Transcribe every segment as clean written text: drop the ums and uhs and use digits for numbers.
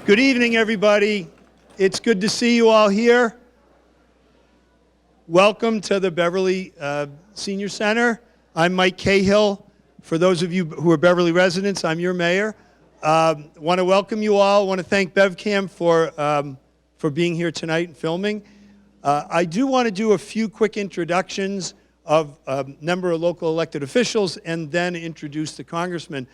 Good evening, everybody. It's good to see you all here. Welcome to the Beverly Senior Center. I'm Mike Cahill. For those of you who are Beverly residents, I'm your mayor. Want to welcome you all. Want to thank BevCam for being here tonight and filming. I do want to do a few quick introductions of a number of local elected officials and then introduce the congressman.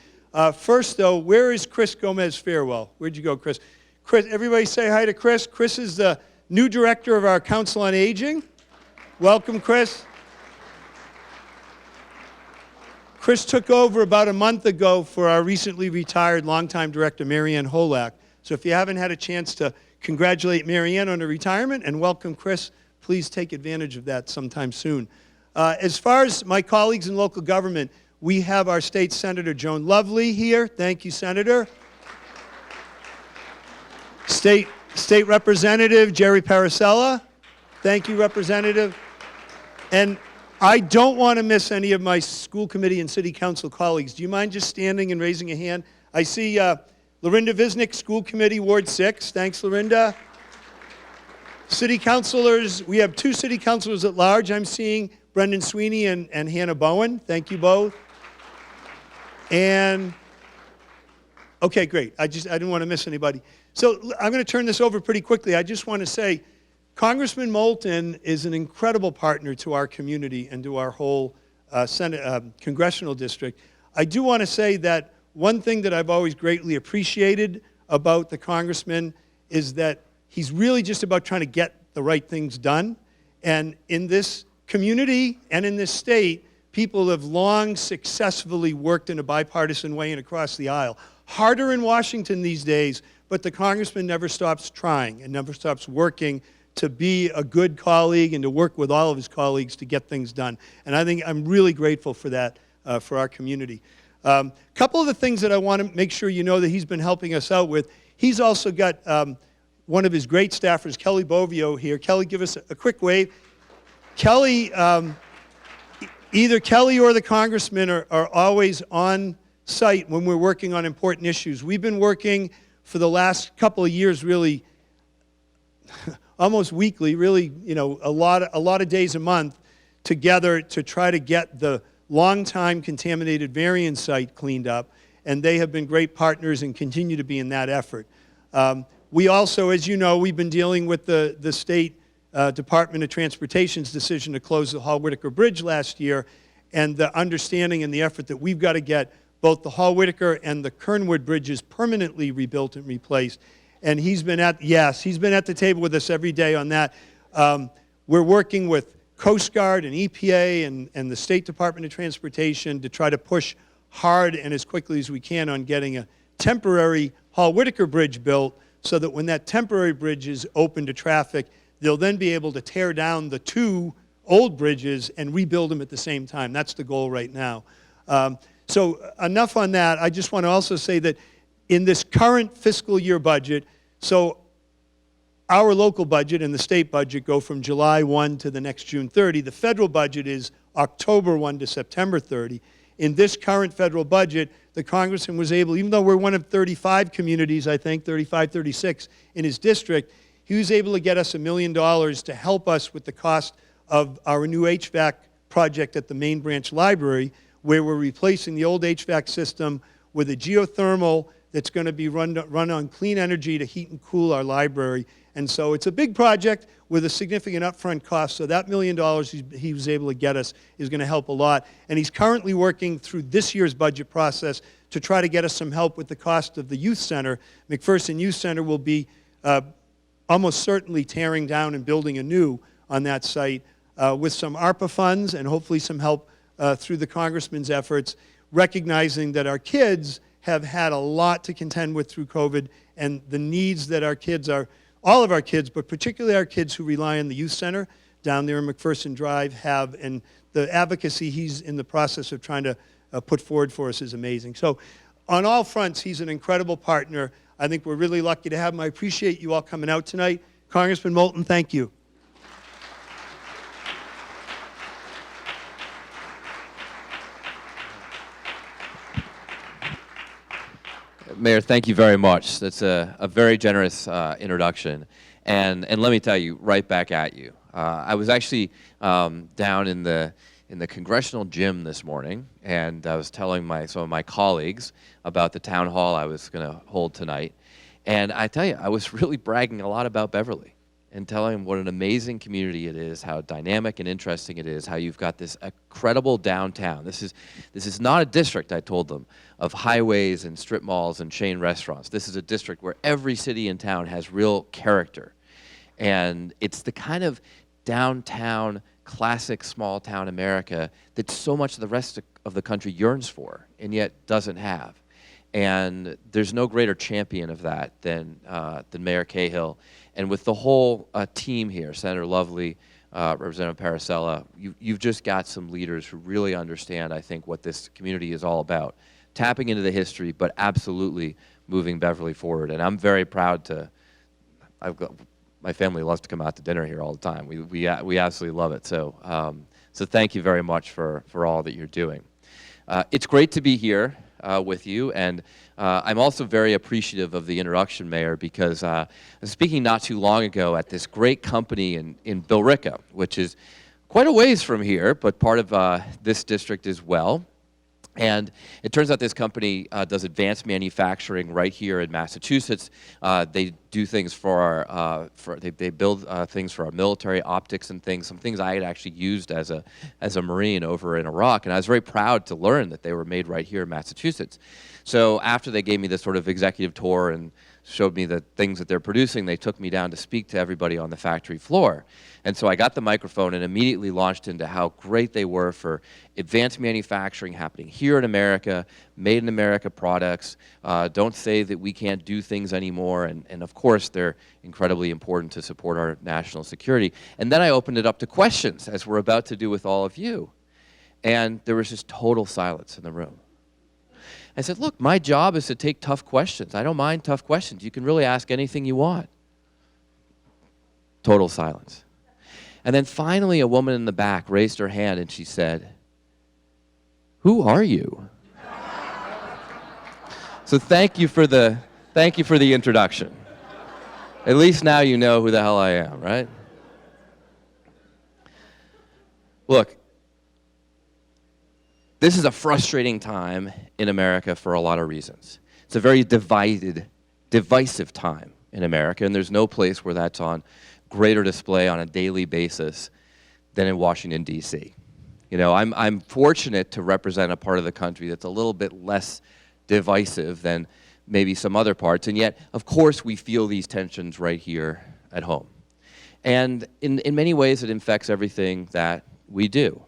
First, though, where is Chris Gomez-Fairwell? Where'd you go, Chris? Chris, everybody say hi to Chris. Chris is the new director of our Council on Aging. Welcome, Chris. Chris took over about a month ago for our recently retired longtime director, Marianne Holak. So if you haven't had a chance to congratulate Marianne on her retirement and welcome Chris, please take advantage of that sometime soon. As far as my colleagues in local government, we have our state senator, Joan Lovely, here. Thank you, Senator. State Representative, Jerry Paracella. Thank you, Representative. And I don't want to miss any of my school committee and city council colleagues. Do you mind just standing and raising a hand? I see Lorinda Visnick, School Committee, Ward 6. Thanks, Lorinda. City councilors, we have 2 city councilors at large. I'm seeing Brendan Sweeney and Hannah Bowen. Thank you both. And, okay, great. I didn't want to miss anybody. So I'm going to turn this over pretty quickly. I just want to say, Congressman Moulton is an incredible partner to our community and to our whole congressional district. I do want to say that one thing that I've always greatly appreciated about the congressman is that he's really just about trying to get the right things done. And in this community and in this state, people have long successfully worked in a bipartisan way and across the aisle. Harder in Washington these days, but the congressman never stops trying and never stops working to be a good colleague and to work with all of his colleagues to get things done. And I think I'm really grateful for that for our community. A couple of the things that I want to make sure you know that he's been helping us out with. He's also got one of his great staffers, Kelly Bovio, here. Kelly, give us a quick wave. Kelly, either Kelly or the congressman are always on site when we're working on important issues. We've been working for the last couple of years really almost weekly, really, you know, a lot of days a month together to try to get the long-time contaminated Varian site cleaned up, and they have been great partners and continue to be in that effort. We also, as you know, we've been dealing with the state Department of Transportation's decision to close the Hall-Whitaker Bridge last year, and the understanding and the effort that we've got to get both the Hall-Whitaker and the Kernwood bridges permanently rebuilt and replaced. And he's been at the table with us every day on that. We're working with Coast Guard and EPA and the State Department of Transportation to try to push hard and as quickly as we can on getting a temporary Hall-Whitaker Bridge built so that when that temporary bridge is open to traffic, they'll then be able to tear down the 2 old bridges and rebuild them at the same time. That's the goal right now. So enough on that. I just want to also say that in this current fiscal year budget, so our local budget and the state budget go from July 1 to the next June 30. The federal budget is October 1 to September 30. In this current federal budget, the congressman was able, even though we're one of 35 communities, I think, 35, 36 in his district, he was able to get us $1 million to help us with the cost of our new HVAC project at the main branch library, where we're replacing the old HVAC system with a geothermal that's going to be run on clean energy to heat and cool our library. And so it's a big project with a significant upfront cost. So that $1 million he was able to get us is going to help a lot. And he's currently working through this year's budget process to try to get us some help with the cost of the youth center. McPherson Youth Center will be almost certainly tearing down and building anew on that site with some ARPA funds and hopefully some help through the congressman's efforts, recognizing that our kids have had a lot to contend with through COVID and the needs that our kids are, all of our kids, but particularly our kids who rely on the youth center down there in McPherson Drive have, and the advocacy he's in the process of trying to put forward for us is amazing. So on all fronts, he's an incredible partner. I think we're really lucky to have him. I appreciate you all coming out tonight. Congressman Moulton, thank you. Mayor, thank you very much. That's a very generous introduction. And let me tell you, right back at you. I was actually down in the congressional gym this morning, and I was telling some of my colleagues about the town hall I was going to hold tonight. And I tell you, I was really bragging a lot about Beverly and telling them what an amazing community it is, how dynamic and interesting it is, how you've got this incredible downtown. This is not a district, I told them, of highways and strip malls and chain restaurants. This is a district where every city and town has real character. And it's the kind of downtown, classic small town America that so much of the rest of the country yearns for and yet doesn't have. And there's no greater champion of that than Mayor Cahill. And with the whole team here, Senator Lovely, Representative Paracella, you've just got some leaders who really understand, I think, what this community is all about. Tapping into the history, but absolutely moving Beverly forward. And I'm very proud to, my family loves to come out to dinner here all the time. We absolutely love it. So, so thank you very much for all that you're doing. It's great to be here with you, and I'm also very appreciative of the introduction, Mayor, because I was speaking not too long ago at this great company in Billerica, which is quite a ways from here, but part of this district as well. And it turns out this company does advanced manufacturing right here in Massachusetts. They do things for our, they build things for our military, optics and things, some things I had actually used as a Marine over in Iraq. And I was very proud to learn that they were made right here in Massachusetts. So after they gave me this sort of executive tour and showed me the things that they're producing, they took me down to speak to everybody on the factory floor. And so I got the microphone and immediately launched into how great they were for advanced manufacturing happening here in America, made in America products. Don't say that we can't do things anymore. And of course, they're incredibly important to support our national security. And then I opened it up to questions, as we're about to do with all of you. And there was just total silence in the room. I said, look, my job is to take tough questions. I don't mind tough questions. You can really ask anything you want. Total silence. And then finally, a woman in the back raised her hand and she said, "Who are you?" So thank you for the introduction. At least now you know who the hell I am, right? Look, this is a frustrating time in America for a lot of reasons. It's a very divisive time in America, and there's no place where that's on greater display on a daily basis than in Washington, D.C. You know, I'm fortunate to represent a part of the country that's a little bit less divisive than maybe some other parts, and yet, of course, we feel these tensions right here at home. And in many ways, it infects everything that we do.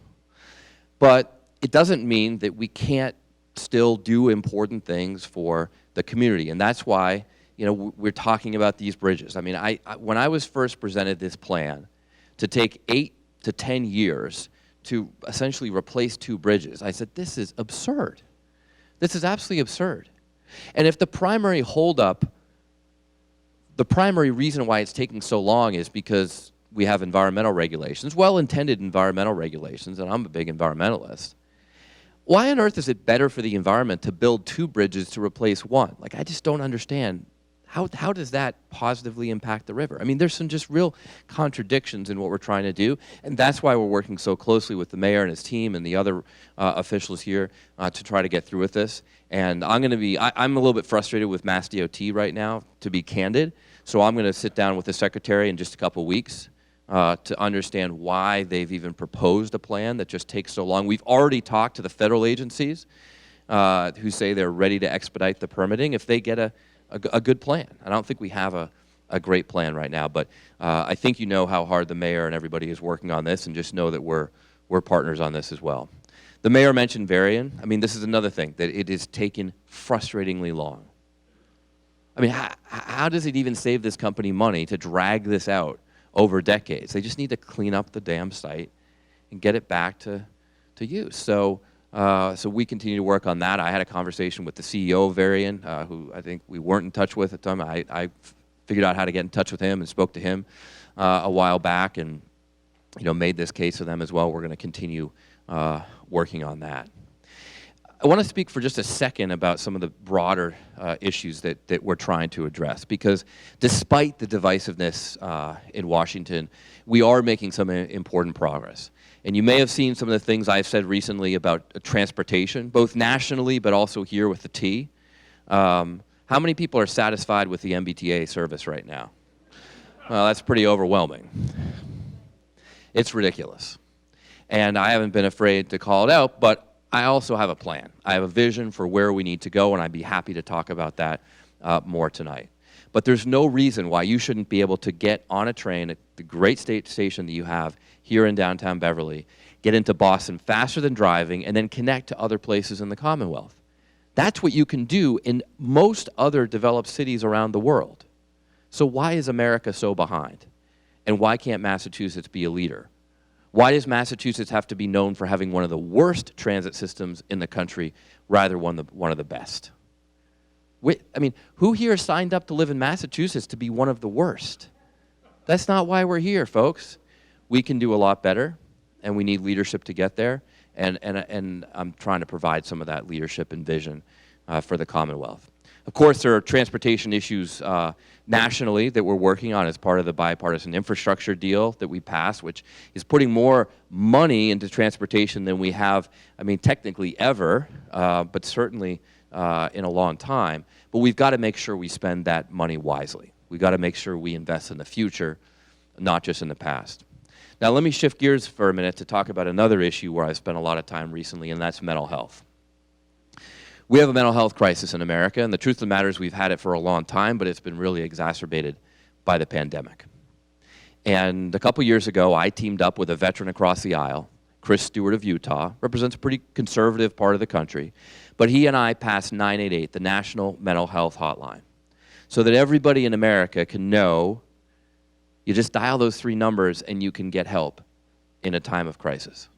But it doesn't mean that we can't still do important things for the community, and that's why, you know, we're talking about these bridges. I mean, when I was first presented this plan to take 8 to 10 years to essentially replace 2 bridges, I said, this is absurd. This is absolutely absurd. And if the primary holdup, the primary reason why it's taking so long is because we have environmental regulations, well-intended environmental regulations, and I'm a big environmentalist, why on earth is it better for the environment to build 2 bridges to replace 1? Like, I just don't understand. How does that positively impact the river? I mean, there's some just real contradictions in what we're trying to do, and that's why we're working so closely with the mayor and his team and the other officials here to try to get through with this. And I'm a little bit frustrated with Mass DOT right now, to be candid, so I'm going to sit down with the secretary in just a couple weeks to understand why they've even proposed a plan that just takes so long. We've already talked to the federal agencies who say they're ready to expedite the permitting if they get a good plan. I don't think we have a great plan right now, but I think you know how hard the mayor and everybody is working on this, and just know that we're partners on this as well. The mayor mentioned Varian. I mean, this is another thing, that it is taken frustratingly long. I mean, how does it even save this company money to drag this out over decades? They just need to clean up the damn site and get it back to use. So we continue to work on that. I had a conversation with the CEO of Varian, who I think we weren't in touch with at the time. I figured out how to get in touch with him and spoke to him a while back, and made this case for them as well. We're going to continue working on that. I want to speak for just a second about some of the broader issues that we're trying to address, because despite the divisiveness in Washington, we are making some important progress. And you may have seen some of the things I've said recently about transportation, both nationally but also here with the T. How many people are satisfied with the MBTA service right now? Well, that's pretty overwhelming. It's ridiculous. And I haven't been afraid to call it out, but I also have a plan. I have a vision for where we need to go, and I'd be happy to talk about that more tonight. But there's no reason why you shouldn't be able to get on a train at the great station that you have here in downtown Beverly, get into Boston faster than driving, and then connect to other places in the Commonwealth. That's what you can do in most other developed cities around the world. So why is America so behind? And why can't Massachusetts be a leader? Why does Massachusetts have to be known for having one of the worst transit systems in the country rather than one of the best? I mean, who here signed up to live in Massachusetts to be one of the worst? That's not why we're here, folks. We can do a lot better, and we need leadership to get there, and I'm trying to provide some of that leadership and vision for the Commonwealth. Of course, there are transportation issues nationally that we're working on as part of the bipartisan infrastructure deal that we passed, which is putting more money into transportation than we have, I mean, technically ever, but certainly in a long time. But we've got to make sure we spend that money wisely. We've got to make sure we invest in the future, not just in the past. Now, let me shift gears for a minute to talk about another issue where I've spent a lot of time recently, and that's mental health. We have a mental health crisis in America, and the truth of the matter is we've had it for a long time, but it's been really exacerbated by the pandemic. And a couple years ago, I teamed up with a veteran across the aisle, Chris Stewart of Utah, represents a pretty conservative part of the country, but he and I passed 988, the National Mental Health Hotline, so that everybody in America can know you just dial those 3 numbers and you can get help in a time of crisis.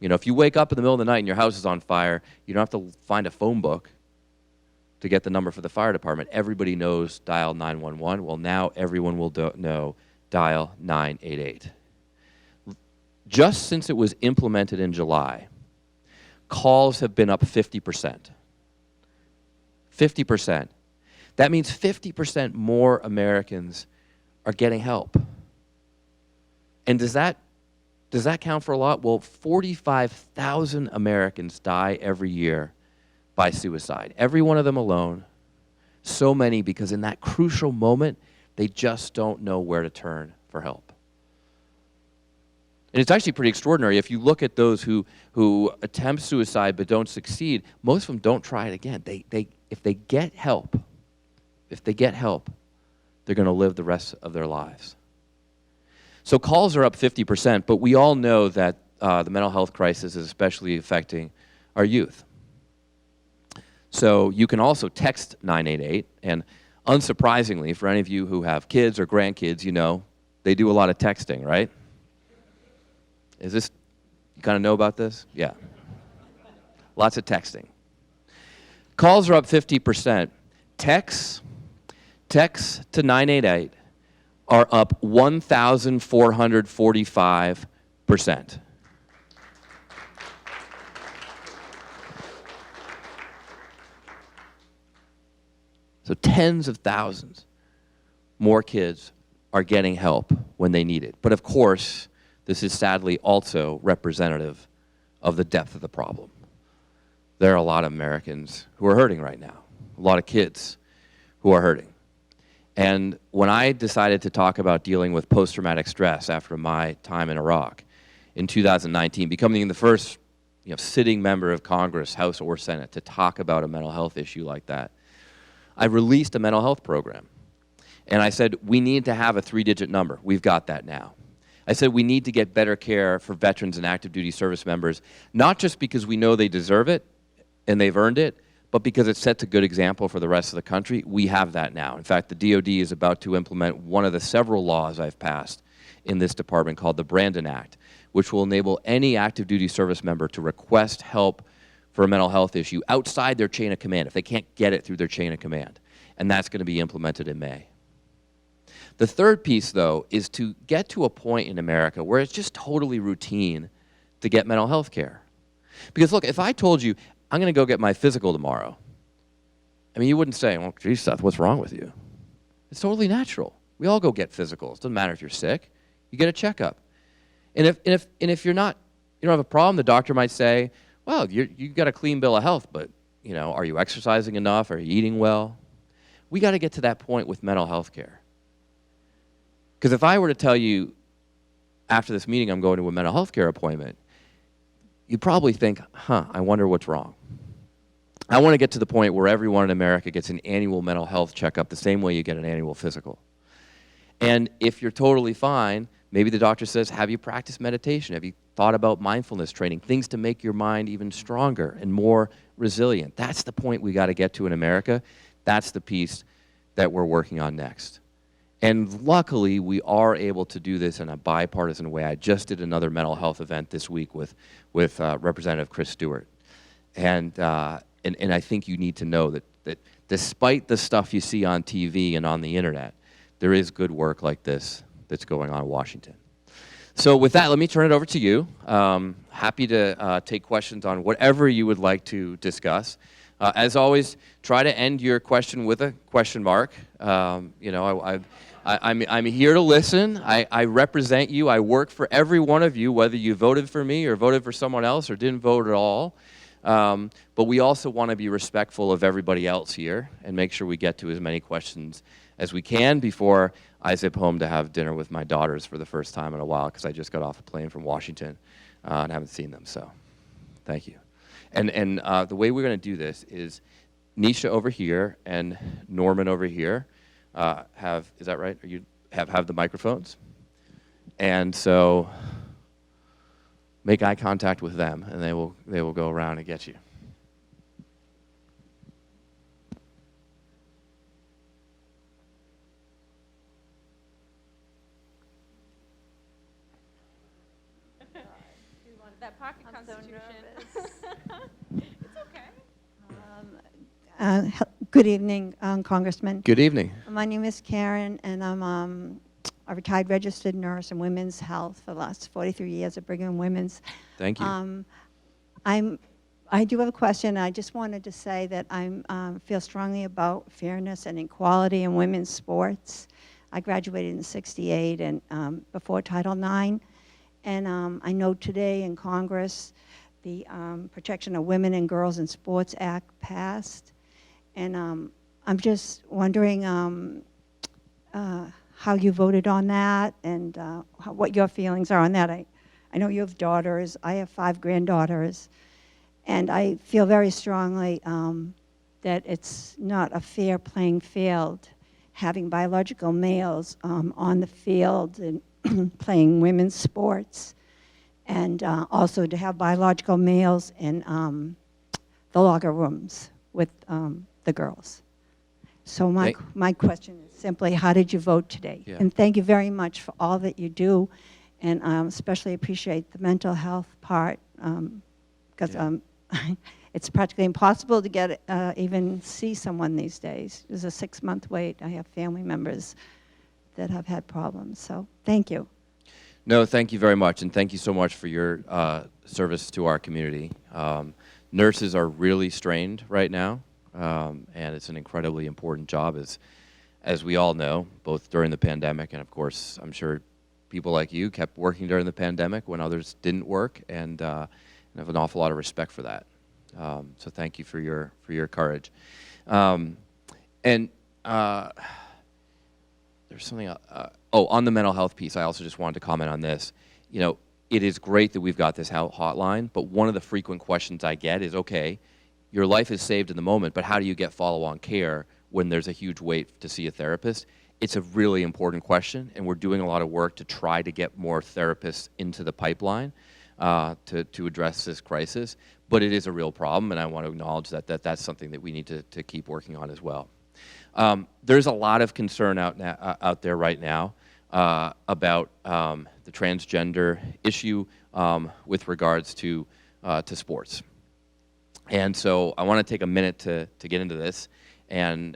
You know, if you wake up in the middle of the night and your house is on fire, you don't have to find a phone book to get the number for the fire department. Everybody knows dial 911. Well, now everyone will know dial 988. Just since it was implemented in July, calls have been up 50%. 50%. That means 50% more Americans are getting help. And does that count for a lot? Well, 45,000 Americans die every year by suicide. Every one of them alone. So many because in that crucial moment, they just don't know where to turn for help. And it's actually pretty extraordinary. If you look at those who attempt suicide but don't succeed, most of them don't try it again. If they get help, they're going to live the rest of their lives. So calls are up 50%, but we all know that the mental health crisis is especially affecting our youth. So you can also text 988, and unsurprisingly, for any of you who have kids or grandkids, you know, they do a lot of texting, right? You kind of know about this? Yeah. Lots of texting. Calls are up 50%. Texts to 988 are up 1,445%. So tens of thousands more kids are getting help when they need it. But of course, this is sadly also representative of the depth of the problem. There are a lot of Americans who are hurting right now, a lot of kids who are hurting. And when I decided to talk about dealing with post-traumatic stress after my time in Iraq in 2019, becoming the first sitting member of Congress, House or Senate, to talk about a mental health issue like that, I released a mental health program. And I said, we need to have a 3-digit number. We've got that now. I said we need to get better care for veterans and active duty service members, not just because we know they deserve it and they've earned it, but because it sets a good example for the rest of the country. We have that now. In fact, the DOD is about to implement one of the several laws I've passed in this department called the Brandon Act, which will enable any active duty service member to request help for a mental health issue outside their chain of command if they can't get it through their chain of command. And that's going to be implemented in May. The third piece, though, is to get to a point in America where it's just totally routine to get mental health care. Because look, if I told you I'm going to go get my physical tomorrow. I mean, you wouldn't say, well, geez, Seth, what's wrong with you? It's totally natural. We all go get physicals. Doesn't matter if you're sick. You get a checkup. And if you're not, you don't have a problem, the doctor might say, well, you've got a clean bill of health, but, you know, are you exercising enough? Are you eating well? We got to get to that point with mental health care. Because if I were to tell you after this meeting I'm going to a mental health care appointment, you'd probably think, I wonder what's wrong. I want to get to the point where everyone in America gets an annual mental health checkup the same way you get an annual physical. And if you're totally fine, maybe the doctor says, have you practiced meditation? Have you thought about mindfulness training? Things to make your mind even stronger and more resilient. That's the point we got to get to in America. That's the piece that we're working on next. And luckily, we are able to do this in a bipartisan way. I just did another mental health event this week with Representative Chris Stewart. And I think you need to know that despite the stuff you see on TV and on the internet, there is good work like this that's going on in Washington. So with that, let me turn it over to you. Happy to take questions on whatever you would like to discuss. As always, try to end your question with a question mark. You know, I'm here to listen. I represent you. I work for every one of you, whether you voted for me or voted for someone else or didn't vote at all. But we also want to be respectful of everybody else here and make sure we get to as many questions as we can before I zip home to have dinner with my daughters for the first time in a while, because I just got off a plane from Washington and haven't seen them. So thank you. And the way we're going to do this is Nisha over here and Norman over here is that right? Are you have the microphones? And so make eye contact with them, and they will go around and get you. That pocket constitution. It's okay. Good evening, Congressman. Good evening. My name is Karen, and I'm a retired registered nurse in women's health for the last 43 years at Brigham and Women's. Thank you. I do have a question. I just wanted to say that I feel strongly about fairness and equality in women's sports. I graduated in '68 and before Title IX. And I know today in Congress, the Protection of Women and Girls in Sports Act passed. And I'm just wondering how you voted on that and what your feelings are on that. I know you have daughters. I have 5 granddaughters. And I feel very strongly that it's not a fair playing field having biological males on the field and playing women's sports, and also to have biological males in the locker rooms with the girls. So my question is simply, how did you vote today? Yeah. And thank you very much for all that you do, and especially appreciate the mental health part, because it's practically impossible to get even see someone these days. There's a 6-month wait. I have family members that have had problems. So thank you. No, thank you very much, and thank you so much for your service to our community. Nurses are really strained right now, and it's an incredibly important job, as we all know, both during the pandemic and, of course, I'm sure people like you kept working during the pandemic when others didn't work, and I have an awful lot of respect for that. So thank you for your courage. There's something on the mental health piece, I also just wanted to comment on this. You know, it is great that we've got this hotline, but one of the frequent questions I get is, okay, your life is saved in the moment, but how do you get follow-on care when there's a huge wait to see a therapist? It's a really important question, and we're doing a lot of work to try to get more therapists into the pipeline to address this crisis. But it is a real problem, and I want to acknowledge that's something that we need to keep working on as well. There's a lot of concern out there right now about the transgender issue with regards to sports. And so I want to take a minute to get into this and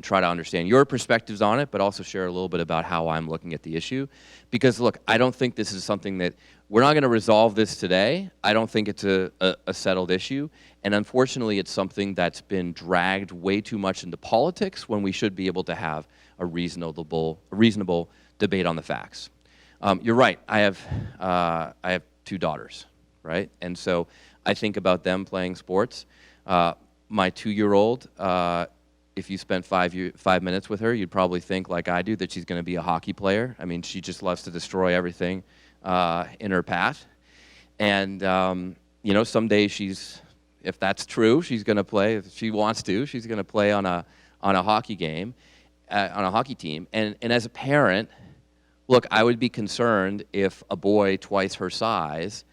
try to understand your perspectives on it, but also share a little bit about how I'm looking at the issue. Because, look, I don't think this is something that we're not going to resolve this today. I don't think it's a settled issue. And unfortunately, it's something that's been dragged way too much into politics when we should be able to have a reasonable debate on the facts. You're right. I have 2 daughters, right? And so I think about them playing sports. My 2-year-old, if you spent 5 minutes with her, you'd probably think, like I do, that she's going to be a hockey player. I mean, she just loves to destroy everything in her path. And, you know, someday if that's true, she's going to play, if she wants to, she's going to play on a hockey game, on a hockey team. And as a parent, look, I would be concerned if a boy twice her size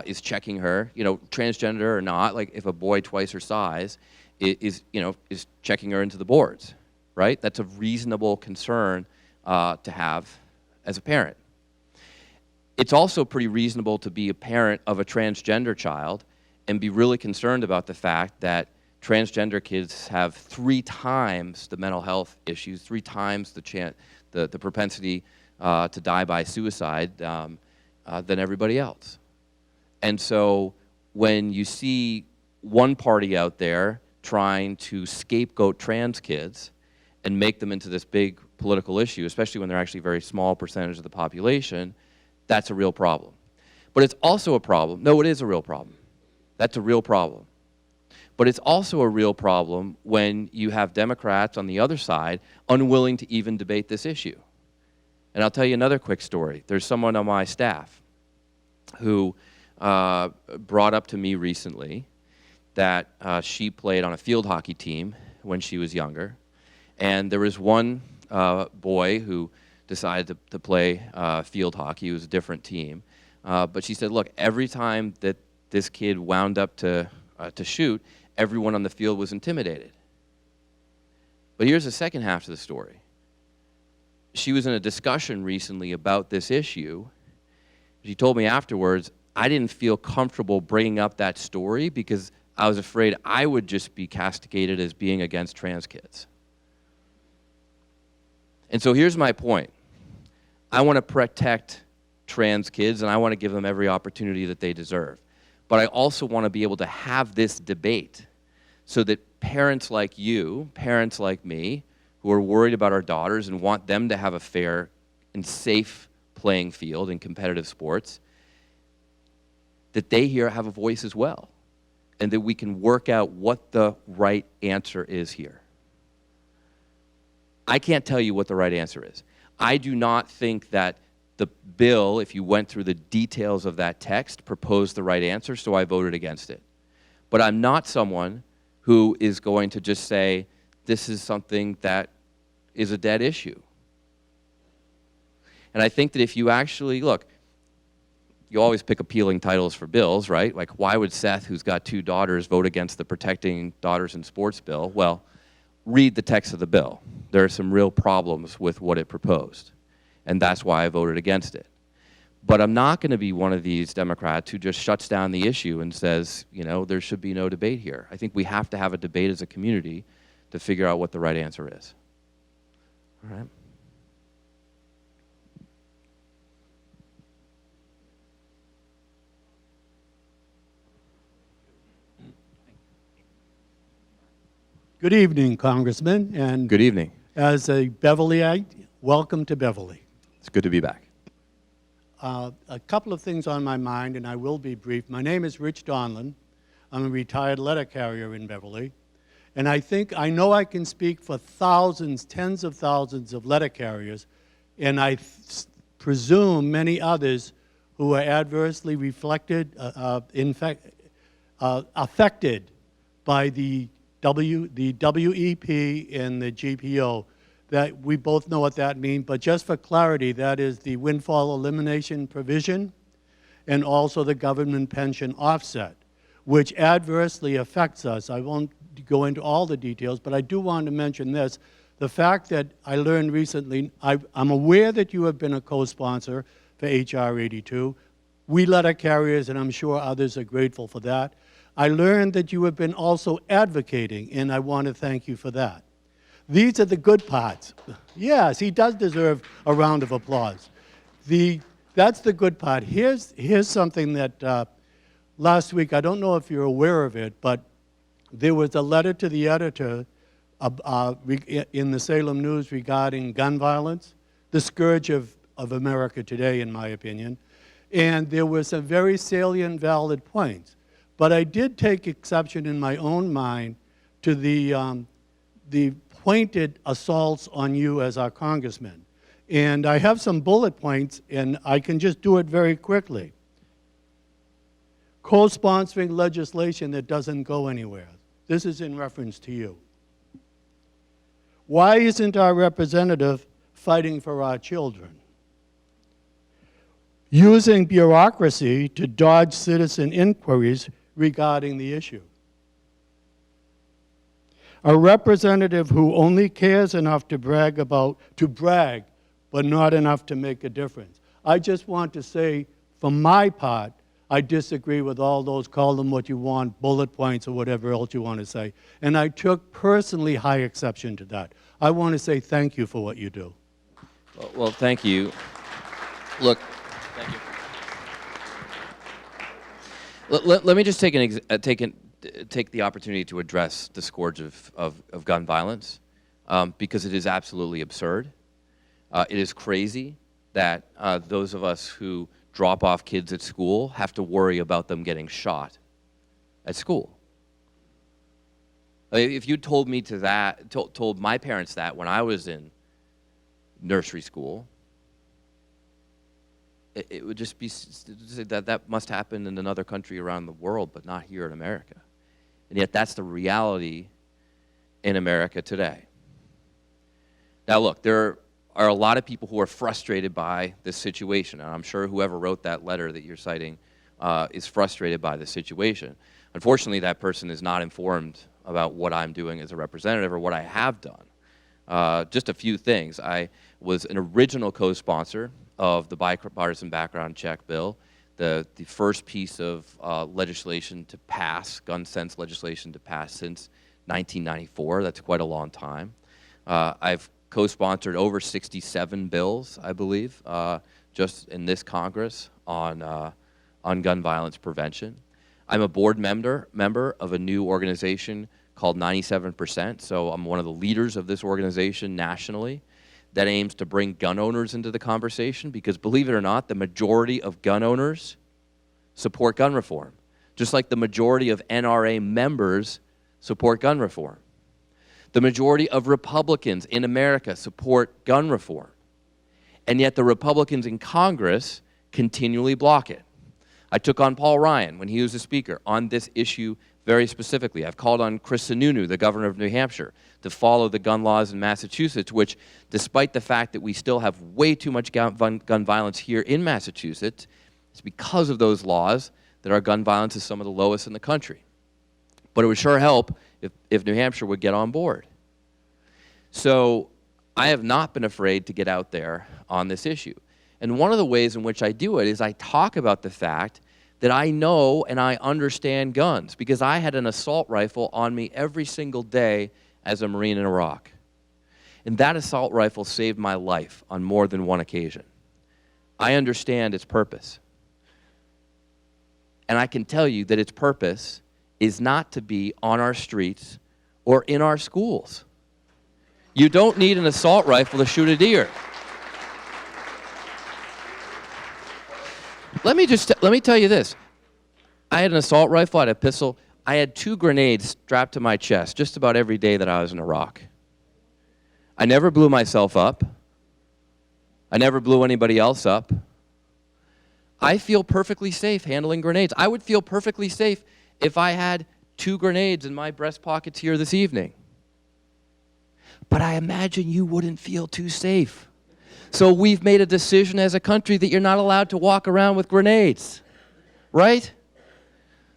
is checking her, you know, transgender or not, like if a boy twice her size is checking her into the boards, right? That's a reasonable concern to have as a parent. It's also pretty reasonable to be a parent of a transgender child and be really concerned about the fact that transgender kids have 3 times the mental health issues, 3 times the propensity to die by suicide than everybody else. And so when you see one party out there trying to scapegoat trans kids and make them into this big political issue, especially when they're actually a very small percentage of the population, that's a real problem. But it's also a problem. No, it is a real problem. That's a real problem. But it's also a real problem when you have Democrats on the other side unwilling to even debate this issue. And I'll tell you another quick story. There's someone on my staff who brought up to me recently that she played on a field hockey team when she was younger. And there was one boy who decided to play field hockey. It was a different team. But she said, look, every time that this kid wound up to shoot, everyone on the field was intimidated. But here's the second half to the story. She was in a discussion recently about this issue. She told me afterwards, I didn't feel comfortable bringing up that story because I was afraid I would just be castigated as being against trans kids. And so here's my point. I want to protect trans kids and I want to give them every opportunity that they deserve. But I also want to be able to have this debate so that parents like you, parents like me, who are worried about our daughters and want them to have a fair and safe playing field in competitive sports, that they here have a voice as well, and that we can work out what the right answer is here. I can't tell you what the right answer is. I do not think that the bill, if you went through the details of that text, proposed the right answer, so I voted against it. But I'm not someone who is going to just say, this is something that is a dead issue. And I think that if you actually, look, you always pick appealing titles for bills, right? Like, why would Seth, who's got 2 daughters, vote against the Protecting Daughters in Sports bill? Well, read the text of the bill. There are some real problems with what it proposed. And that's why I voted against it. But I'm not going to be one of these Democrats who just shuts down the issue and says, you know, there should be no debate here. I think we have to have a debate as a community to figure out what the right answer is. All right? Good evening, Congressman. And Good evening. as a Beverlyite, welcome to Beverly. It's good to be back. A couple of things on my mind, and I will be brief. My name is Rich Donlin. I'm a retired letter carrier in Beverly. And I know I can speak for thousands, tens of thousands of letter carriers, and I presume many others who are adversely affected by the WEP and the GPO, that we both know what that means, but just for clarity, that is the windfall elimination provision and also the government pension offset, which adversely affects us. I won't go into all the details, but I do want to mention this. The fact that I learned recently, I'm aware that you have been a co-sponsor for H.R. 82. We letter carriers, and I'm sure others are grateful for that. I learned that you have been also advocating, and I want to thank you for that. These are the good parts. Yes, he does deserve a round of applause. The That's the good part. Here's something that last week, I don't know if you're aware of it, but there was a letter to the editor in the Salem News regarding gun violence, the scourge of America today, in my opinion. And there were some very salient, valid points. But I did take exception in my own mind to the pointed assaults on you as our congressman. And I have some bullet points, and I can just do it very quickly. Co-sponsoring legislation that doesn't go anywhere. This is in reference to you. Why isn't our representative fighting for our children? Using bureaucracy to dodge citizen inquiries regarding the issue. A representative who only cares enough to brag, but not enough to make a difference. I just want to say, for my part, I disagree with all those, call them what you want, bullet points or whatever else you want to say. And I took personally high exception to that. I want to say thank you for what you do. Well, thank you. Look, thank you. Let me just take the opportunity to address the scourge of gun violence, because it is absolutely absurd. It is crazy that those of us who drop off kids at school have to worry about them getting shot at school. If you told me told my parents that when I was in nursery school, it would just be that must happen in another country around the world, but not here in America. And yet that's the reality in America today. Now look, there are a lot of people who are frustrated by this situation, and I'm sure whoever wrote that letter that you're citing is frustrated by the situation. Unfortunately, that person is not informed about what I'm doing as a representative or what I have done. Just a few things. I was an original co-sponsor of the bipartisan background check bill, the first piece of legislation to pass, gun sense legislation to pass since 1994. That's quite a long time. I've co-sponsored over 67 bills, I believe, just in this Congress on gun violence prevention. I'm a board member of a new organization called 97%, so I'm one of the leaders of this organization nationally that aims to bring gun owners into the conversation, because believe it or not, the majority of gun owners support gun reform, just like the majority of NRA members support gun reform. The majority of Republicans in America support gun reform, and yet the Republicans in Congress continually block it. I took on Paul Ryan when he was a speaker on this issue very specifically. I've called on Chris Sununu, the governor of New Hampshire, to follow the gun laws in Massachusetts, which, despite the fact that we still have way too much gun violence here in Massachusetts, it's because of those laws that our gun violence is some of the lowest in the country. But it would sure help if New Hampshire would get on board. So I have not been afraid to get out there on this issue. And one of the ways in which I do it is I talk about the fact that I know and I understand guns, because I had an assault rifle on me every single day as a Marine in Iraq. And that assault rifle saved my life on more than one occasion. I understand its purpose. And I can tell you that its purpose is not to be on our streets or in our schools. You don't need an assault rifle to shoot a deer. Let me tell you this. I had an assault rifle, I had a pistol. I had 2 grenades strapped to my chest just about every day that I was in Iraq. I never blew myself up. I never blew anybody else up. I feel perfectly safe handling grenades. I would feel perfectly safe if I had 2 grenades in my breast pockets here this evening. But I imagine you wouldn't feel too safe. So we've made a decision as a country that you're not allowed to walk around with grenades, right?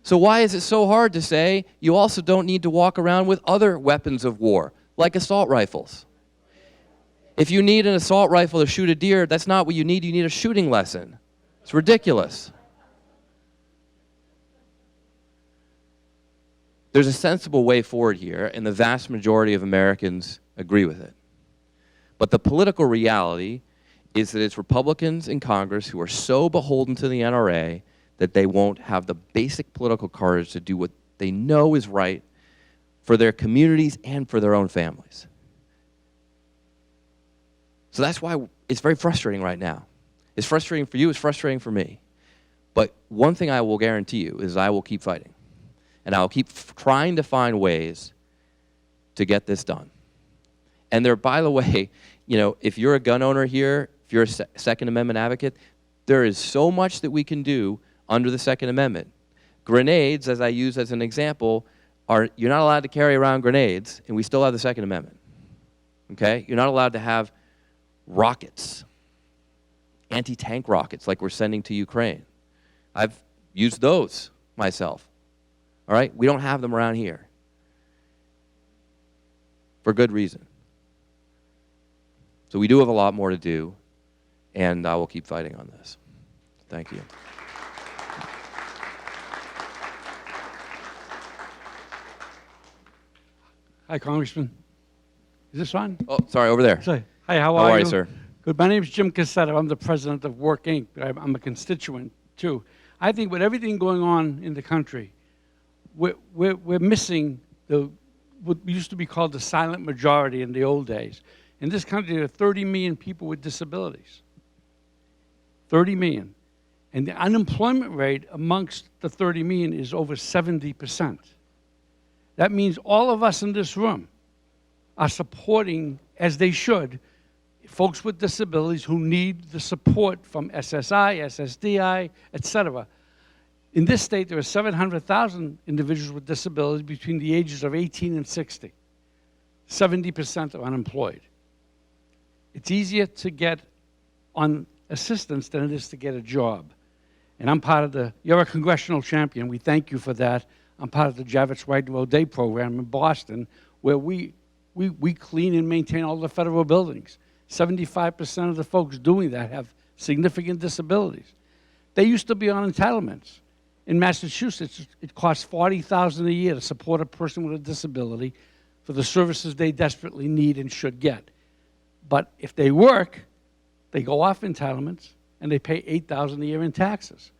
So why is it so hard to say you also don't need to walk around with other weapons of war, like assault rifles? If you need an assault rifle to shoot a deer, that's not what you need. You need a shooting lesson. It's ridiculous. There's a sensible way forward here, and the vast majority of Americans agree with it. But the political reality is that it's Republicans in Congress who are so beholden to the NRA that they won't have the basic political courage to do what they know is right for their communities and for their own families. So that's why it's very frustrating right now. It's frustrating for you, it's frustrating for me. But one thing I will guarantee you is I will keep fighting. And I'll keep trying to find ways to get this done. And there, by the way, you know, if you're a gun owner here, if you're a Second Amendment advocate, there is so much that we can do under the Second Amendment. Grenades, as I use as an example, you're not allowed to carry around grenades, and we still have the Second Amendment. Okay? You're not allowed to have rockets, anti-tank rockets like we're sending to Ukraine. I've used those myself. All right? We don't have them around here. For good reason. So we do have a lot more to do, and I will keep fighting on this. Thank you. Hi, Congressman. Is this on? Oh, sorry, over there. Sorry. Hi, how How are are you? you, sir? Good. My name is Jim Cassetto. I'm the president of Work, Inc., but I'm a constituent, too. I think with everything going on in the country, we're missing what used to be called the silent majority in the old days. In this country, there are 30 million people with disabilities. 30 million. And the unemployment rate amongst the 30 million is over 70%. That means all of us in this room are supporting, as they should, folks with disabilities who need the support from SSI, SSDI, et cetera. In this state, there are 700,000 individuals with disabilities between the ages of 18 and 60. 70% are unemployed. It's easier to get on assistance than it is to get a job. And I'm part of you're a congressional champion. We thank you for that. I'm part of the Javits Right to Vote Day program in Boston, where we clean and maintain all the federal buildings. 75% of the folks doing that have significant disabilities. They used to be on entitlements. In Massachusetts, it costs $40,000 a year to support a person with a disability for the services they desperately need and should get. But if they work, they go off entitlements, and they pay $8,000 a year in taxes.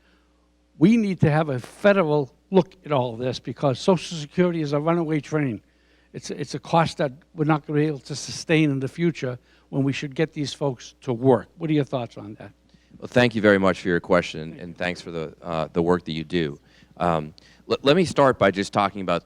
We need to have a federal look at all of this because Social Security is a runaway train. It's a cost that we're not going to be able to sustain in the future when we should get these folks to work. What are your thoughts on that? Well, thank you very much for your question, and thanks for the work that you do. Let me start by just talking about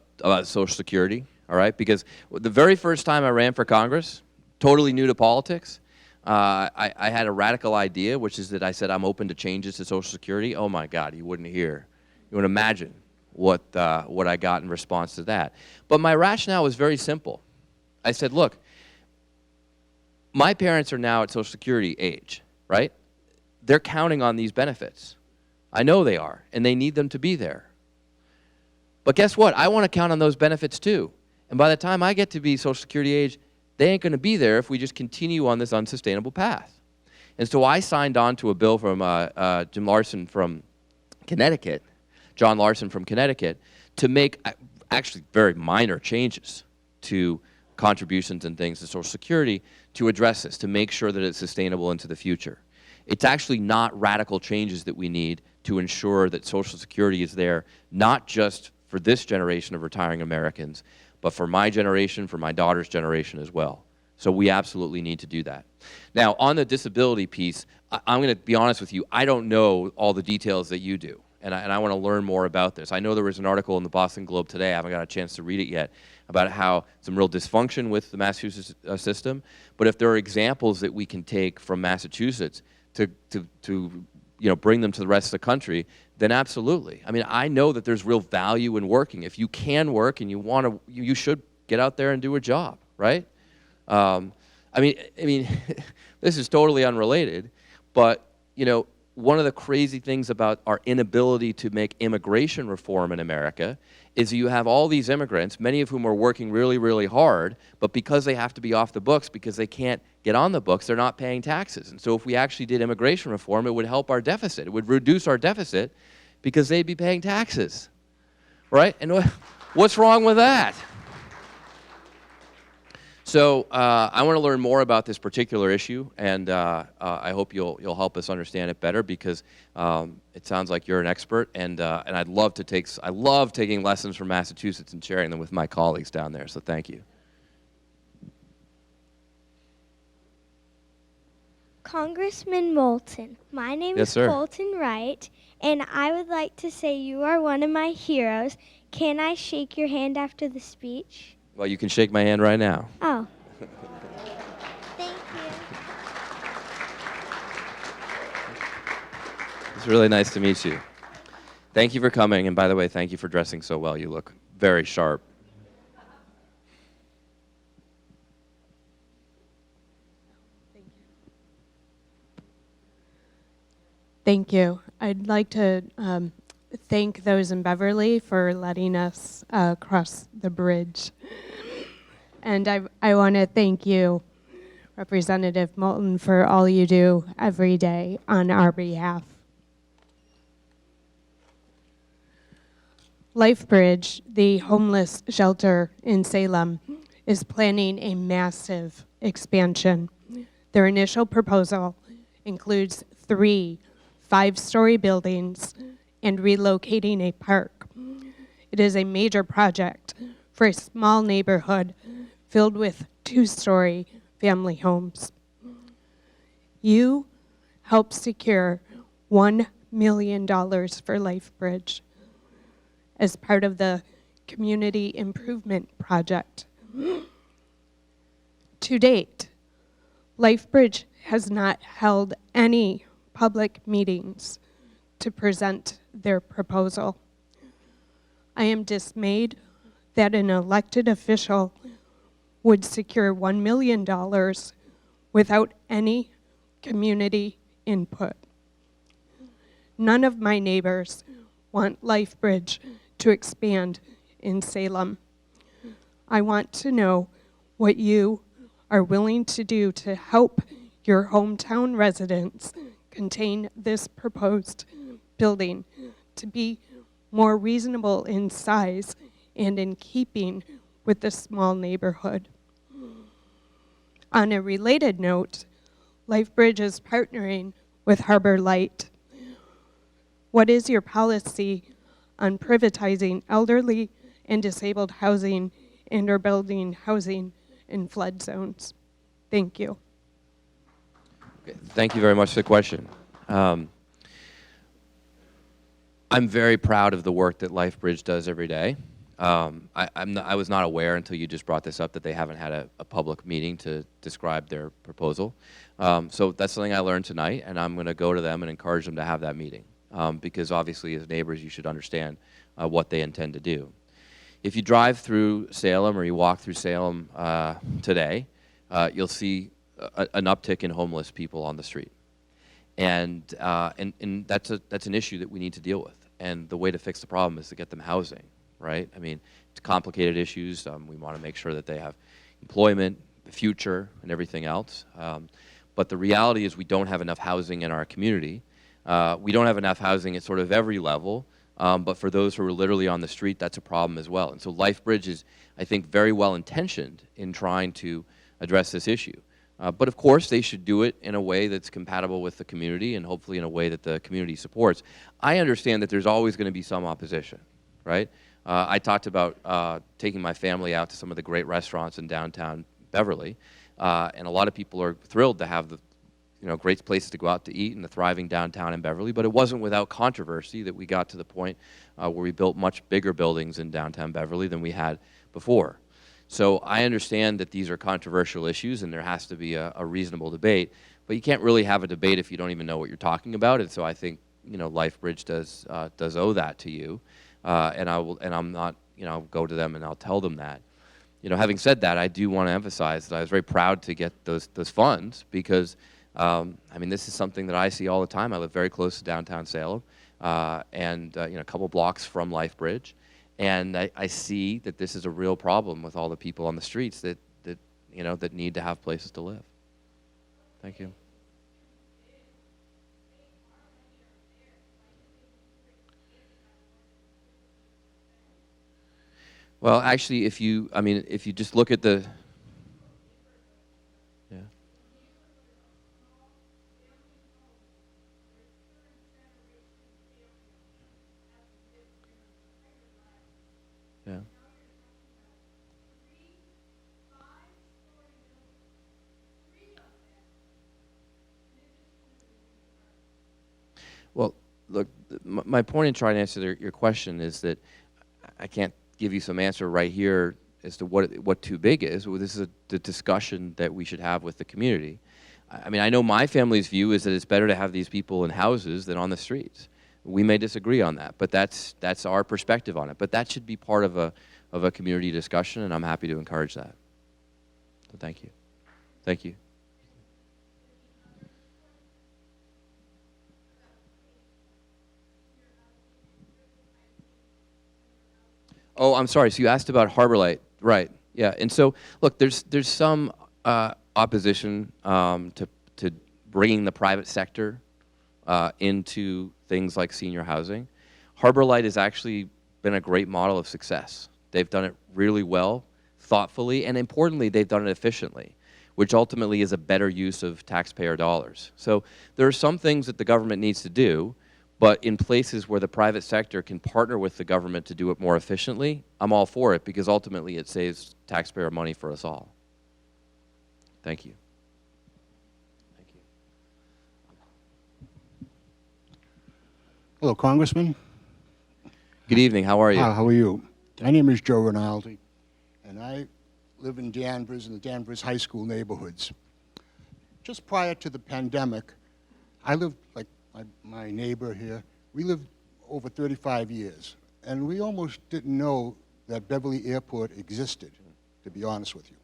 Social Security, all right? Because the very first time I ran for Congress, totally new to politics, I had a radical idea, which is that I said I'm open to changes to Social Security. Oh my God, you wouldn't hear. You wouldn't imagine what I got in response to that. But my rationale was very simple. I said, look, my parents are now at Social Security age, right? They're counting on these benefits. I know they are, and they need them to be there. But guess what? I want to count on those benefits too. And by the time I get to be Social Security age, they ain't going to be there if we just continue on this unsustainable path. And so I signed on to a bill from John Larson from Connecticut, to make actually very minor changes to contributions and things to Social Security to address this, to make sure that it's sustainable into the future. It's actually not radical changes that we need to ensure that Social Security is there, not just for this generation of retiring Americans, but for my generation, for my daughter's generation as well. So we absolutely need to do that. Now, on the disability piece, I'm going to be honest with you, I don't know all the details that you do, and I want to learn more about this. I know there was an article in the Boston Globe today, I haven't got a chance to read it yet, about how some real dysfunction with the Massachusetts system, but if there are examples that we can take from Massachusetts to bring them to the rest of the country, then absolutely. I mean, I know that there's real value in working. If you can work and you want to, you should get out there and do a job, right? I mean, this is totally unrelated, but one of the crazy things about our inability to make immigration reform in America is you have all these immigrants, many of whom are working really, really hard, but because they have to be off the books, because they can't get on the books, they're not paying taxes. And so if we actually did immigration reform, it would help our deficit. It would reduce our deficit because they'd be paying taxes, right? And what's wrong with that? So I want to learn more about this particular issue, and I hope you'll help us understand it better, because it sounds like you're an expert, and I'd love to I love taking lessons from Massachusetts and sharing them with my colleagues down there. So thank you. Congressman Moulton, my name Yes, is sir. Colton Wright, and I would like to say you are one of my heroes. Can I shake your hand after the speech? Well, you can shake my hand right now. Oh. Thank you. It's really nice to meet you. Thank you for coming, and by the way, thank you for dressing so well. You look very sharp. Thank you. I'd like to thank those in Beverly for letting us cross the bridge. And I want to thank you, Representative Moulton, for all you do every day on our behalf. LifeBridge, the homeless shelter in Salem, is planning a massive expansion. Their initial proposal includes 3 5-story buildings and relocating a park. It is a major project for a small neighborhood filled with 2-story family homes. You helped secure $1 million for LifeBridge as part of the Community Improvement Project. To date, LifeBridge has not held any public meetings to present their proposal. I am dismayed that an elected official would secure $1 million without any community input. None of my neighbors want LifeBridge to expand in Salem. I want to know what you are willing to do to help your hometown residents contain this proposed building to be more reasonable in size and in keeping with the small neighborhood. On a related note, LifeBridge is partnering with Harbor Light. What is your policy on privatizing elderly and disabled housing and or building housing in flood zones? Thank you. Okay, thank you very much for the question. I'm very proud of the work that LifeBridge does every day. I was not aware until you just brought this up that they haven't had a public meeting to describe their proposal. So that's something I learned tonight, and I'm going to go to them and encourage them to have that meeting, because obviously as neighbors you should understand what they intend to do. If you drive through Salem or you walk through Salem today, you'll see an uptick in homeless people on the street. And that's an issue that we need to deal with. And the way to fix the problem is to get them housing, right? I mean, it's complicated issues. We want to make sure that they have employment, the future, and everything else. But the reality is we don't have enough housing in our community. We don't have enough housing at sort of every level. But for those who are literally on the street, that's a problem as well. And so LifeBridge is, I think, very well intentioned in trying to address this issue. But of course, they should do it in a way that's compatible with the community and hopefully in a way that the community supports. I understand that there's always going to be some opposition, right? I talked about taking my family out to some of the great restaurants in downtown Beverly, and a lot of people are thrilled to have the great places to go out to eat in the thriving downtown in Beverly, but it wasn't without controversy that we got to the point where we built much bigger buildings in downtown Beverly than we had before. So I understand that these are controversial issues and there has to be a reasonable debate, but you can't really have a debate if you don't even know what you're talking about. And so I think LifeBridge does owe that to you, and I'm not go to them and I'll tell them that. Having said that, I do want to emphasize that I was very proud to get those funds because I mean, this is something that I see all the time. I live very close to downtown Salem, and a couple blocks from LifeBridge, and I see that this is a real problem with all the people on the streets that need to have places to live. Thank you. Well, actually, if you just look at the Yeah. Well, look, my point in trying to answer your question is that I can't give you some answer right here as to what too big is. Well, this is the discussion that we should have with the community. I mean, I know my family's view is that it's better to have these people in houses than on the streets. We may disagree on that, but that's our perspective on it. But that should be part of a community discussion, and I'm happy to encourage that. So thank you. Thank you. Oh, I'm sorry. So you asked about Harbor Light, right? Yeah. And so, look, there's some opposition to bringing the private sector into things like senior housing. Harbor Light has actually been a great model of success. They've done it really well, thoughtfully, and importantly, they've done it efficiently, which ultimately is a better use of taxpayer dollars. So there are some things that the government needs to do, but in places where the private sector can partner with the government to do it more efficiently, I'm all for it because ultimately it saves taxpayer money for us all. Thank you. Thank you. Hello, Congressman. Good evening. How are you? How are you? My name is Joe Rinaldi, and I live in Danvers, in the Danvers High School neighborhoods. Just prior to the pandemic, I lived, like my neighbor here, we lived over 35 years, and we almost didn't know that Beverly Airport existed, to be honest with you.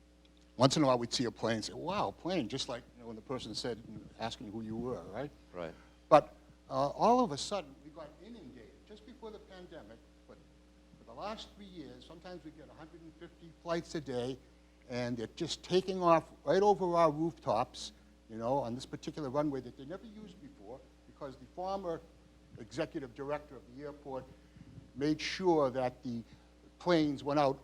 Once in a while, we'd see a plane and say, wow, plane, just like when the person said, asking who you were, right? Right. But all of a sudden, we got inundated just before the pandemic. But for the last 3 years, sometimes we get 150 flights a day, and they're just taking off right over our rooftops, on this particular runway that they never used before, because the former executive director of the airport made sure that the planes went out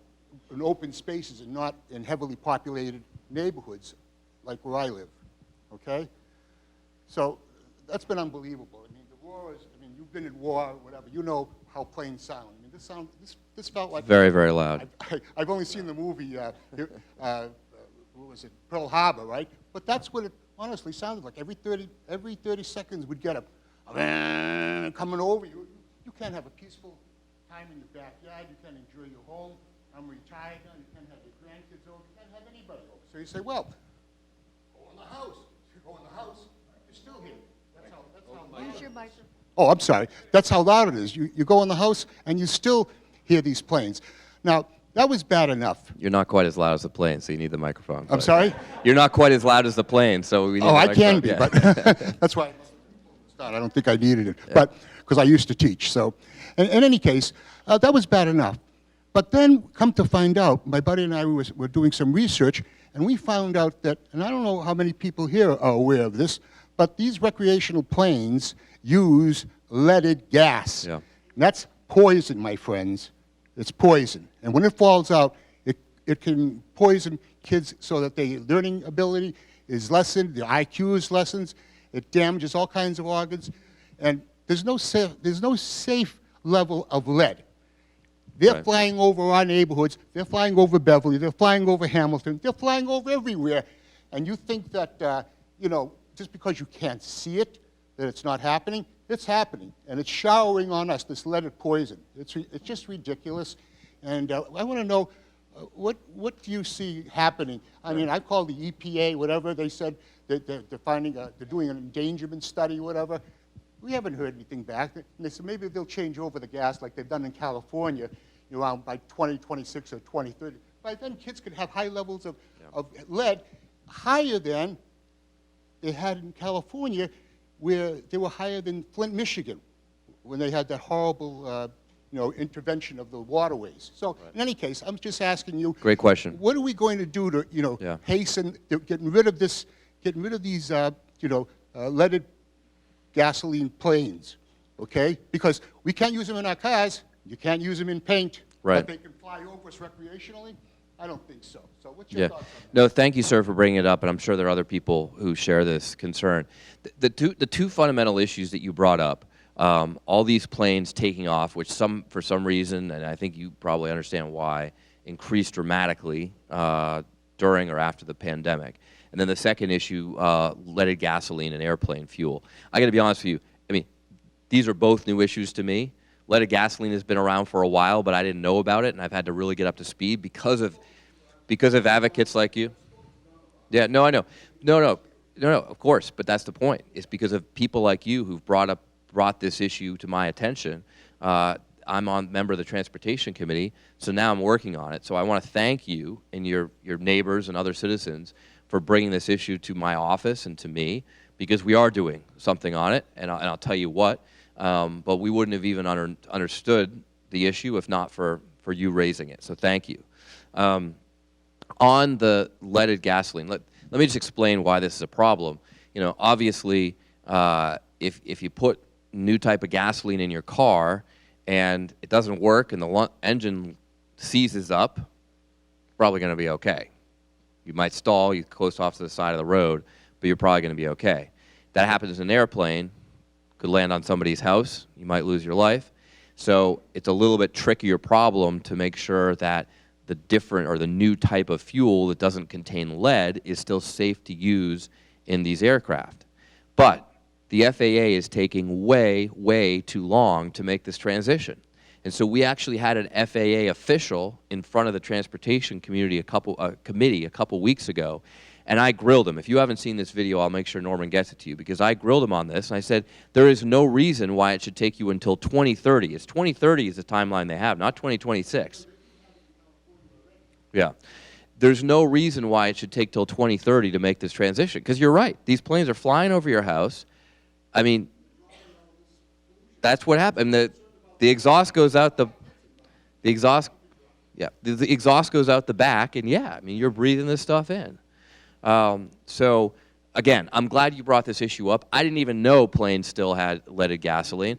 in open spaces and not in heavily populated neighborhoods like where I live, okay? So that's been unbelievable. I mean, the war is, you've been in war or whatever, you know how planes sound. I mean, this felt like... Very, very loud. I've only seen the movie, what was it, Pearl Harbor, right? But that's what it honestly sounded like. Every 30 seconds we'd get a coming over you. You can't have a peaceful time in your backyard. You can't enjoy your home. I'm retired now. You can't have your grandkids over. You can't have anybody over. So you say, well, go in the house. You go in the house, you're still here. That's how Use your microphone. Oh, I'm sorry. That's how loud it is. You go in the house, and you still hear these planes. Now, that was bad enough. You're not quite as loud as the plane, so you need the microphone. I'm sorry? You're not quite as loud as the plane, so we need the I microphone. can be, but that's why I don't think I needed it. But because I used to teach. So, in any case, that was bad enough. But then, come to find out, my buddy and I were doing some research, and we found out that, and I don't know how many people here are aware of this, but these recreational planes use leaded gas. Yeah. And that's poison, my friends. It's poison. And when it falls out, it can poison kids so that their learning ability is lessened, their IQ is lessened, it damages all kinds of organs, and there's no safe level of lead. They're flying over our neighborhoods, they're flying over Beverly, they're flying over Hamilton, they're flying over everywhere, and you think that, just because you can't see it, that it's not happening. It's happening, and it's showering on us, this leaded poison. It's just ridiculous, and I want to know, what do you see happening? I mean, I called the EPA, whatever, they said that they're doing an endangerment study, whatever. We haven't heard anything back, and they said maybe they'll change over the gas like they've done in California, around by 2026 or 2030. By then, kids could have high levels of lead, higher than they had in California, where they were higher than Flint, Michigan, when they had that horrible, intervention of the waterways. So, in any case, I'm just asking you. Great question. What are we going to do to, hasten getting rid of these, leaded gasoline planes, okay? Because we can't use them in our cars. You can't use them in paint. Right. But they can fly over us recreationally. I don't think so. So what's your thoughts on that? No, thank you, sir, for bringing it up, and I'm sure there are other people who share this concern. The two fundamental issues that you brought up all these planes taking off, which for some reason, and I think you probably understand why, increased dramatically during or after the pandemic. And then the second issue, leaded gasoline and airplane fuel. I got to be honest with you. I mean, these are both new issues to me. Leaded gasoline has been around for a while, but I didn't know about it, and I've had to really get up to speed because of advocates like you. Yeah, no, I know. No, of course, but that's the point. It's because of people like you who've brought this issue to my attention. I'm a member of the Transportation Committee, so now I'm working on it. So I want to thank you and your neighbors and other citizens for bringing this issue to my office and to me, because we are doing something on it, and I'll tell you what, but we wouldn't have even understood the issue if not for you raising it, so thank you. On the leaded gasoline, let me just explain why this is a problem. You know, obviously, if you put new type of gasoline in your car and it doesn't work and the engine seizes up, probably going to be okay. You might stall, you close off to the side of the road, but you're probably going to be okay. That happens in an airplane, could land on somebody's house, you might lose your life. So it's a little bit trickier problem to make sure that the different or the new type of fuel that doesn't contain lead is still safe to use in these aircraft. But the FAA is taking way, way too long to make this transition. And so we actually had an FAA official in front of the transportation committee a couple weeks ago, and I grilled him. If you haven't seen this video, I'll make sure Norman gets it to you, because I grilled him on this, and I said, there is no reason why it should take you until 2030. It's 2030 is the timeline they have, not 2026. Yeah. There's no reason why it should take till 2030 to make this transition, because you're right. These planes are flying over your house. I mean, that's what happened. The exhaust goes out the exhaust goes out the back, and yeah, I mean, you're breathing this stuff in. So again, I'm glad you brought this issue up. I didn't even know planes still had leaded gasoline.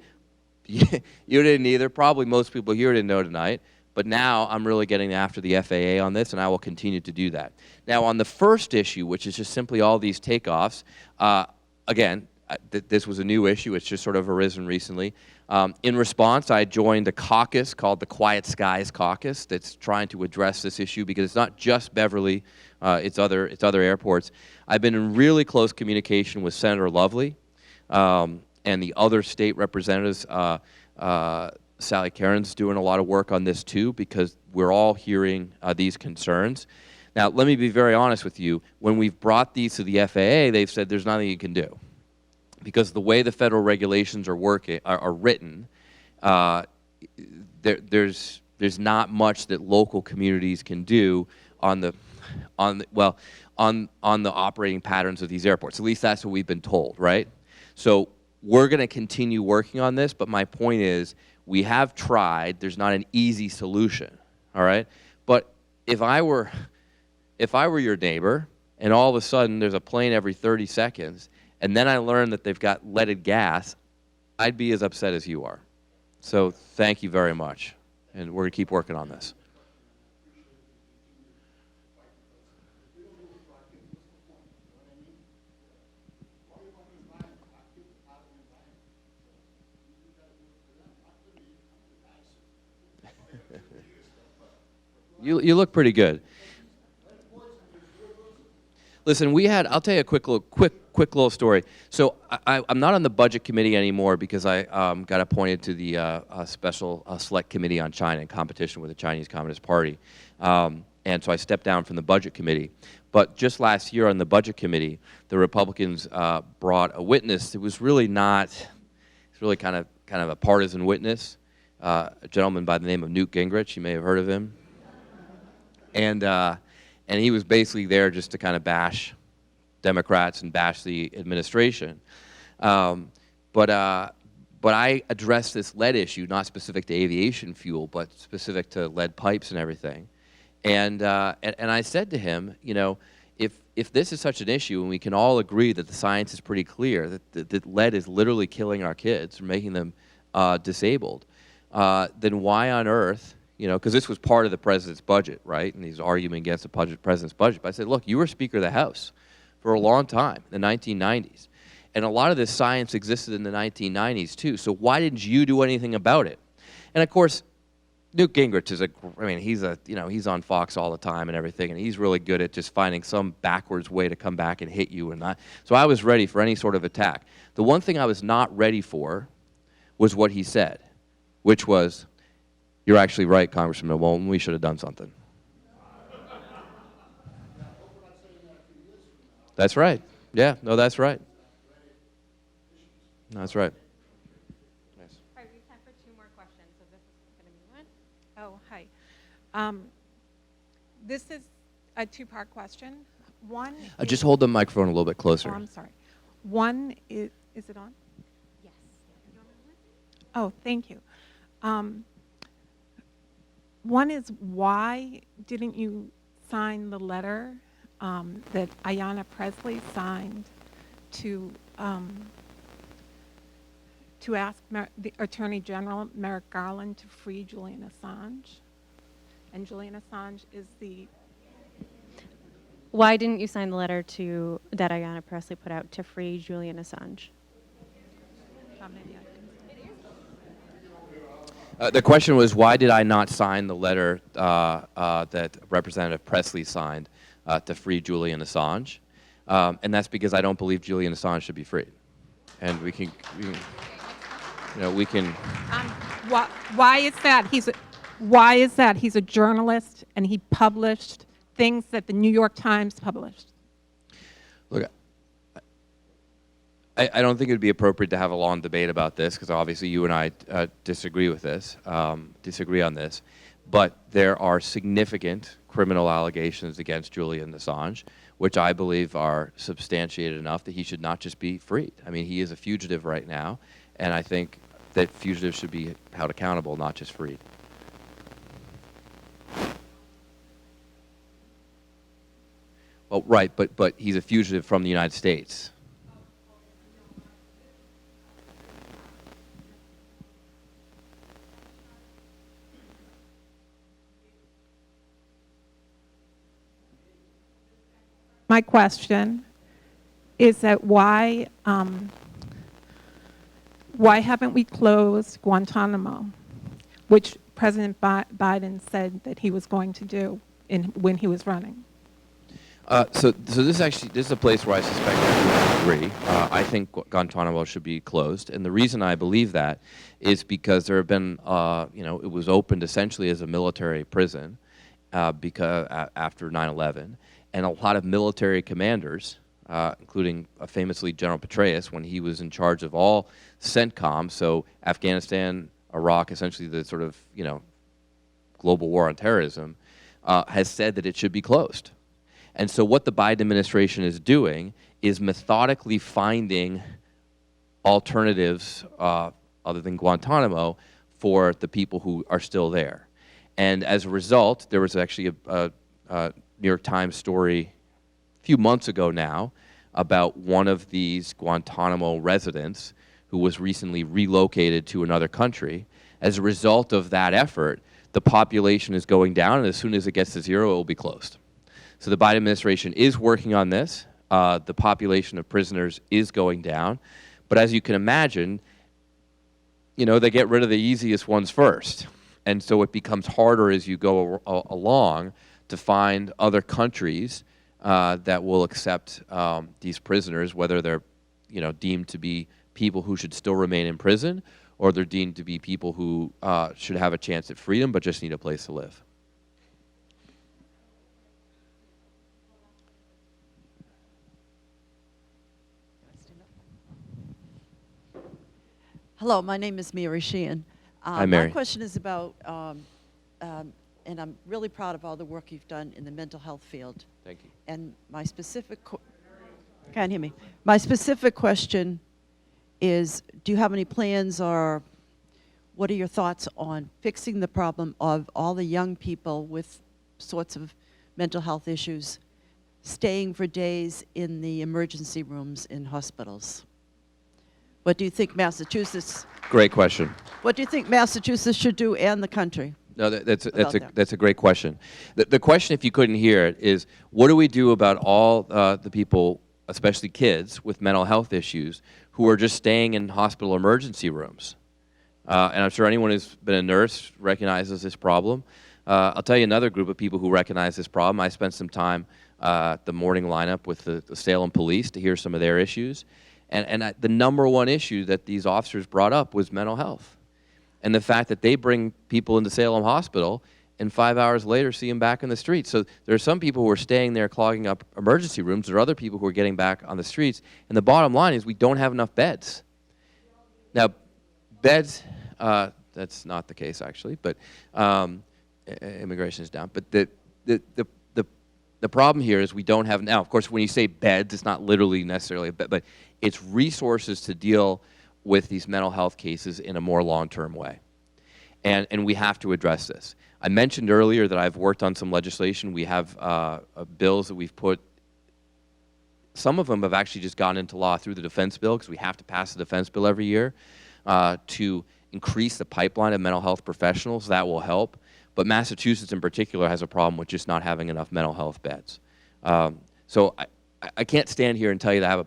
You didn't either. Probably most people here didn't know tonight. But now I'm really getting after the FAA on this, and I will continue to do that. Now, on the first issue, which is just simply all these takeoffs, again, this was a new issue. It's just sort of arisen recently. In response, I joined a caucus called the Quiet Skies Caucus that's trying to address this issue, because it's not just Beverly, it's other airports. I've been in really close communication with Senator Lovely and the other state representatives. Sally Caron's doing a lot of work on this too, because we're all hearing these concerns. Now, let me be very honest with you. When we've brought these to the FAA, they've said there's nothing you can do, because the way the federal regulations are written, there's not much that local communities can do on the operating patterns of these airports. At least that's what we've been told, right? So we're going to continue working on this, but my point is, we have tried. There's not an easy solution, all right? But if I were your neighbor, and all of a sudden there's a plane every 30 seconds, and then I learned that they've got leaded gas, I'd be as upset as you are. So thank you very much, and we're going to keep working on this. You look pretty good. Listen, I'll tell you a quick little story. So I'm not on the budget committee anymore, because I got appointed to the special select committee on China in competition with the Chinese Communist Party. And so I stepped down from the budget committee. But just last year on the budget committee, the Republicans brought a witness. It's really kind of a partisan witness, a gentleman by the name of Newt Gingrich. You may have heard of him. And he was basically there just to kind of bash Democrats and bash the administration. But I addressed this lead issue, not specific to aviation fuel, but specific to lead pipes and everything. And I said to him, you know, if this is such an issue, and we can all agree that the science is pretty clear, that lead is literally killing our kids, making them disabled, then why on earth, you know, because this was part of the president's budget, right? And he's arguing against the president's budget. But I said, look, you were Speaker of the House for a long time, in the 1990s. And a lot of this science existed in the 1990s too. So why didn't you do anything about it? And of course, Newt Gingrich is he's on Fox all the time and everything, and he's really good at just finding some backwards way to come back and hit you. So I was ready for any sort of attack. The one thing I was not ready for was what he said, which was, "You're actually right, Congressman Moulton, we should have done something." That's right. Yeah, no, that's right. That's right. All right, we have time for 2 more questions, so this is going to be one. Oh, hi. This is a 2-part question. One Just hold the microphone a little bit closer. Oh, I'm sorry. One is it on? Yes. Oh, thank you. One is, why didn't you sign the letter that Ayanna Pressley signed to ask the Attorney General Merrick Garland to free Julian Assange? And Julian Assange is the... Why didn't you sign the letter that Ayanna Pressley put out to free Julian Assange? maybe I can... The question was, why did I not sign the letter that Representative Pressley signed to free Julian Assange? And that's because I don't believe Julian Assange should be freed. And we can. Why is that? Why is that? He's a journalist, and he published things that the New York Times published. Look, I don't think it would be appropriate to have a long debate about this, because obviously you and I disagree on this. But there are significant criminal allegations against Julian Assange, which I believe are substantiated enough that he should not just be freed. I mean, he is a fugitive right now, and I think that fugitives should be held accountable, not just freed. Well, right, but he's a fugitive from the United States. My question is that why haven't we closed Guantanamo, which President Biden said that he was going to do when he was running? So this is a place where I suspect I would agree. I think Guantanamo should be closed, and the reason I believe that is because there have been, it was opened essentially as a military prison because after 9/11, and a lot of military commanders, including famously General Petraeus, when he was in charge of all CENTCOM, so Afghanistan, Iraq, essentially the sort of global war on terrorism, has said that it should be closed. And so what the Biden administration is doing is methodically finding alternatives other than Guantanamo for the people who are still there. And as a result, there was actually a New York Times story a few months ago now about one of these Guantanamo residents who was recently relocated to another country. As a result of that effort, the population is going down, and as soon as it gets to 0, it will be closed. So the Biden administration is working on this. The population of prisoners is going down. But as you can imagine, they get rid of the easiest ones first. And so it becomes harder as you go along to find other countries that will accept these prisoners, whether they're deemed to be people who should still remain in prison, or they're deemed to be people who should have a chance at freedom but just need a place to live. Hello, my name is Mary Sheehan. Hi, Mary. My question is about, and I'm really proud of all the work you've done in the mental health field. Thank you. And my specific, can't hear me. My specific question is, do you have any plans, or what are your thoughts on fixing the problem of all the young people with sorts of mental health issues staying for days in the emergency rooms in hospitals? What do you think Massachusetts? Great question. What do you think Massachusetts should do, and the country? No, that's a great question. The question, if you couldn't hear it, is what do we do about all the people especially kids with mental health issues, who are just staying in hospital emergency rooms. And I'm sure anyone who's been a nurse recognizes this problem. I'll tell you another group of people who recognize this problem. I spent some time at the morning lineup with the Salem police to hear some of their issues. And the number one issue that these officers brought up was mental health. And the fact that they bring people into Salem Hospital and 5 hours later see them back in the streets. So there are some people who are staying there clogging up emergency rooms. There are other people who are getting back on the streets. And the bottom line is we don't have enough beds. Now, beds, that's not the case actually, but immigration is down. But the problem here is we don't have, now of course when you say beds, it's not literally necessarily a bed, but it's resources to deal with these mental health cases in a more long-term way. And we have to address this. I mentioned earlier that I've worked on some legislation. We have bills that we've put, some of them have actually just gone into law through the defense bill, because we have to pass the defense bill every year, to increase the pipeline of mental health professionals. That will help. But Massachusetts in particular has a problem with just not having enough mental health beds. So I can't stand here and tell you that I have a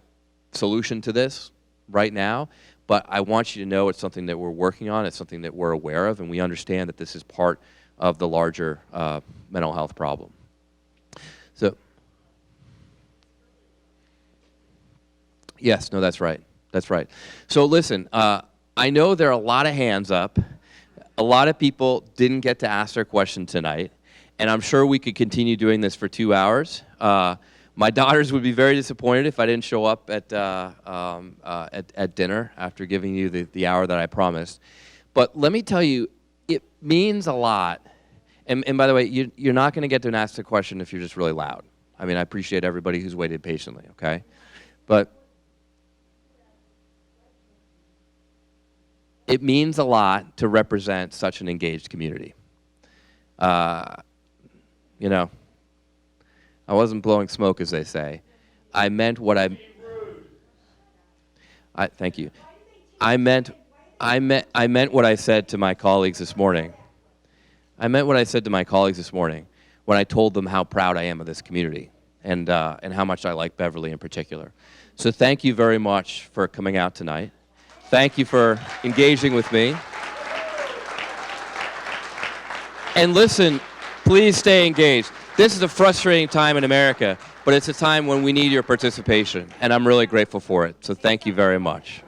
solution to this right now, but I want you to know it's something that we're working on, it's something that we're aware of, and we understand that this is part of the larger mental health problem. So, yes, no, that's right. That's right. So listen, I know there are a lot of hands up. A lot of people didn't get to ask their question tonight, and I'm sure we could continue doing this for 2 hours. My daughters would be very disappointed if I didn't show up at dinner after giving you the hour that I promised. But let me tell you, it means a lot. And by the way, you're not going to get to ask the question if you're just really loud. I mean, I appreciate everybody who's waited patiently, okay? But it means a lot to represent such an engaged community. You know, I wasn't blowing smoke, as they say. I meant what thank you. I meant what I said to my colleagues this morning. I meant what I said to my colleagues this morning when I told them how proud I am of this community and how much I like Beverly in particular. So thank you very much for coming out tonight. Thank you for engaging with me. And listen, please stay engaged. This is a frustrating time in America, but it's a time when we need your participation, and I'm really grateful for it. So thank you very much.